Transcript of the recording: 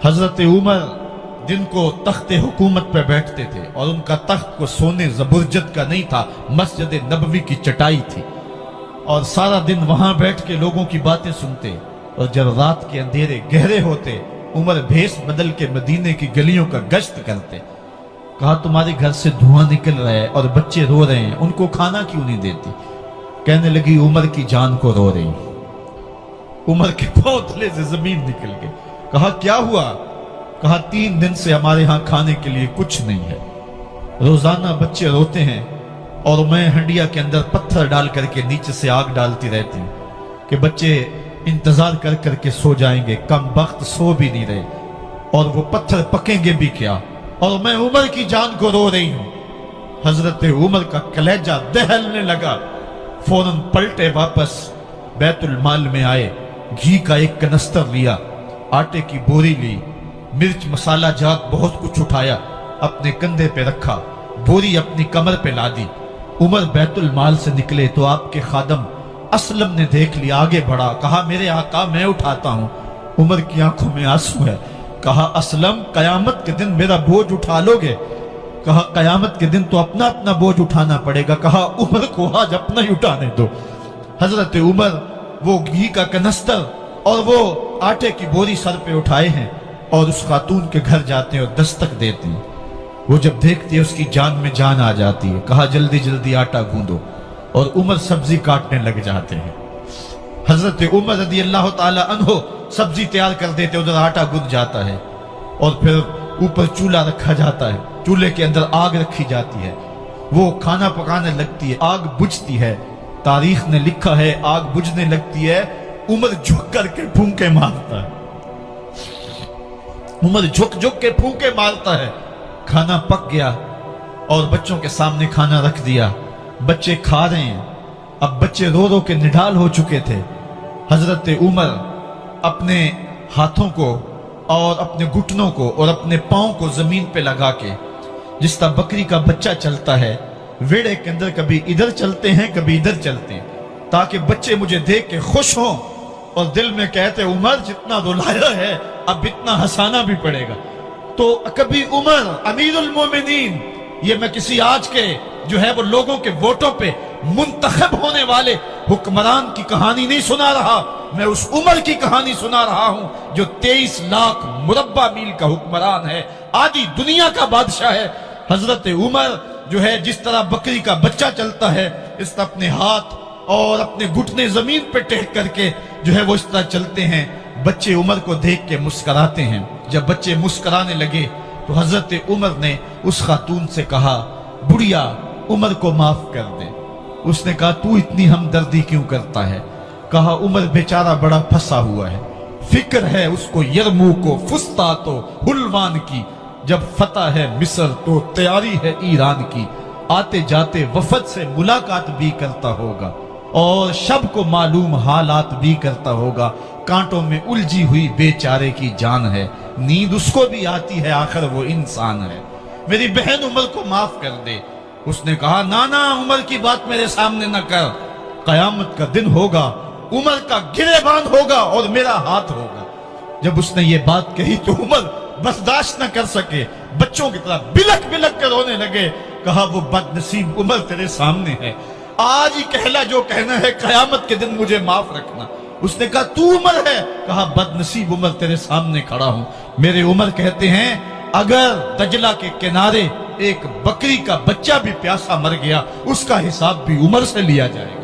حضرت عمر جن کو تخت حکومت پہ بیٹھتے تھے اور ان کا تخت کو سونے زبرجد کا نہیں تھا، مسجد نبوی کی چٹائی تھی، اور سارا دن وہاں بیٹھ کے لوگوں کی باتیں سنتے، اور جب رات کے اندھیرے گہرے ہوتے عمر بھیس بدل کے مدینے کی گلیوں کا گشت کرتے۔ کہا تمہارے گھر سے دھواں نکل رہا ہے اور بچے رو رہے ہیں، ان کو کھانا کیوں نہیں دیتی؟ کہنے لگی عمر کی جان کو رو رہی۔ عمر کے پاؤں تلے سے زمین نکل گئی۔ کہا کیا ہوا؟ کہا 3 دن سے ہمارے ہاں کھانے کے لیے کچھ نہیں ہے، روزانہ بچے روتے ہیں اور میں ہنڈیا کے اندر پتھر ڈال کر کے نیچے سے آگ ڈالتی رہتی ہوں کہ بچے انتظار کر کر کے سو جائیں گے، کم وقت سو بھی نہیں رہے، اور وہ پتھر پکیں گے بھی کیا، اور میں عمر کی جان کو رو رہی ہوں۔ حضرت عمر کا کلیجہ دہلنے لگا، فوراً پلٹے، واپس بیت المال میں آئے، گھی کا ایک کنستر لیا، آٹے کی بوری لی، مرچ مسالہ جات بہت کچھ اٹھایا، اپنے کندھے پہ رکھا، بوری اپنی کمر پہ لا دی۔ عمر بیت المال سے نکلے تو آپ کے خادم اسلم نے دیکھ لیا، آگے بڑھا، کہا میرے آقا میں اٹھاتا ہوں۔ عمر کی آنکھوں میں آنسو ہے۔ کہا اسلم قیامت کے دن میرا بوجھ اٹھا لو گے؟ کہا قیامت کے دن تو اپنا اپنا بوجھ اٹھانا پڑے گا۔ کہا عمر کو آج اپنا ہی اٹھانے دو۔ حضرت عمر وہ گھی کا کنستر اور وہ آٹے کی بوری سر پہ اٹھائے ہیں اور اس خاتون کے گھر جاتے ہیں اور دستک دیتے ہیں۔ وہ جب دیکھتی ہے اس کی جان میں جان آ جاتی ہے۔ کہا جلدی جلدی آٹا گوندو، اور عمر سبزی کاٹنے لگ جاتے ہیں۔ حضرت عمر رضی اللہ تعالی عنہ سبزی تیار کر دیتے، ادھر آٹا گند جاتا ہے، اور پھر اوپر چولہا رکھا جاتا ہے، چولہے کے اندر آگ رکھی جاتی ہے، وہ کھانا پکانے لگتی ہے، آگ بجھتی ہے۔ تاریخ نے لکھا ہے آگ بجھنے لگتی ہے، عمر جھک کر کے پھونکے مارتا ہے، عمر جھک کے پھونکے مارتا ہے۔ کھانا پک گیا اور بچوں کے سامنے کھانا رکھ دیا، بچے کھا رہے ہیں۔ اب بچے رو رو کے نڈال ہو چکے تھے۔ حضرت عمر اپنے ہاتھوں کو اور اپنے گھٹنوں کو اور اپنے پاؤں کو زمین پہ لگا کے، جس طرح بکری کا بچہ چلتا ہے، ویڑے کے اندر کبھی ادھر چلتے ہیں کبھی ادھر چلتے ہیں، تاکہ بچے مجھے دیکھ کے خوش ہوں اور دل میں کہتے عمر جتنا رلایا ہے اب اتنا ہنسانا بھی پڑے گا۔ تو کبھی عمر امیر المومنین، یہ میں کسی آج کے جو ہے وہ لوگوں کے ووٹوں پہ منتخب ہونے والے حکمران کی کہانی نہیں سنا رہا، میں اس عمر کی کہانی سنا رہا ہوں جو 23 لاکھ مربع میل کا حکمران ہے، آدھی دنیا کا بادشاہ ہے۔ حضرت عمر جو ہے جس طرح بکری کا بچہ چلتا ہے، اس طرح اپنے ہاتھ اور اپنے گھٹنے زمین پہ ٹیک کر کے جو ہے وہ اس طرح چلتے ہیں۔ بچے عمر کو دیکھ کے مسکراتے ہیں۔ جب بچے مسکرانے لگے تو حضرت عمر نے اس خاتون سے کہا بڑھیا عمر کو معاف کر دے۔ اس نے کہا تو اتنی ہمدردی کیوں کرتا ہے؟ کہا عمر بیچارہ بڑا پھنسا ہوا ہے، فکر ہے اس کو یرموک و فسطاط و حلوان کی، جب فتح ہے مصر تو تیاری ہے ایران کی، آتے جاتے وفد سے ملاقات بھی کرتا ہوگا اور شب کو معلوم حالات بھی کرتا ہوگا، کانٹوں میں الجھی ہوئی بیچارے کی جان ہے، نیند اس کو بھی آتی ہے، آخر وہ انسان ہے، میری بہن عمر کو معاف کر دے۔ اس نے کہا نانا عمر کی بات میرے سامنے نہ کر، قیامت کا دن ہوگا، عمر کا گریبان ہوگا اور میرا ہاتھ ہوگا۔ جب اس نے یہ بات کہی تو عمر برداشت نہ کر سکے، بچوں کی طرح بلک بلک کر رونے لگے۔ کہا وہ بد نصیب عمر تیرے سامنے ہے، آج ہی کہلا جو کہنا ہے، قیامت کے دن مجھے معاف رکھنا۔ اس نے کہا تو عمر ہے؟ کہا بد نصیب عمر تیرے سامنے کھڑا ہوں۔ میرے عمر کہتے ہیں اگر دجلہ کے کنارے ایک بکری کا بچہ بھی پیاسا مر گیا، اس کا حساب بھی عمر سے لیا جائے گا۔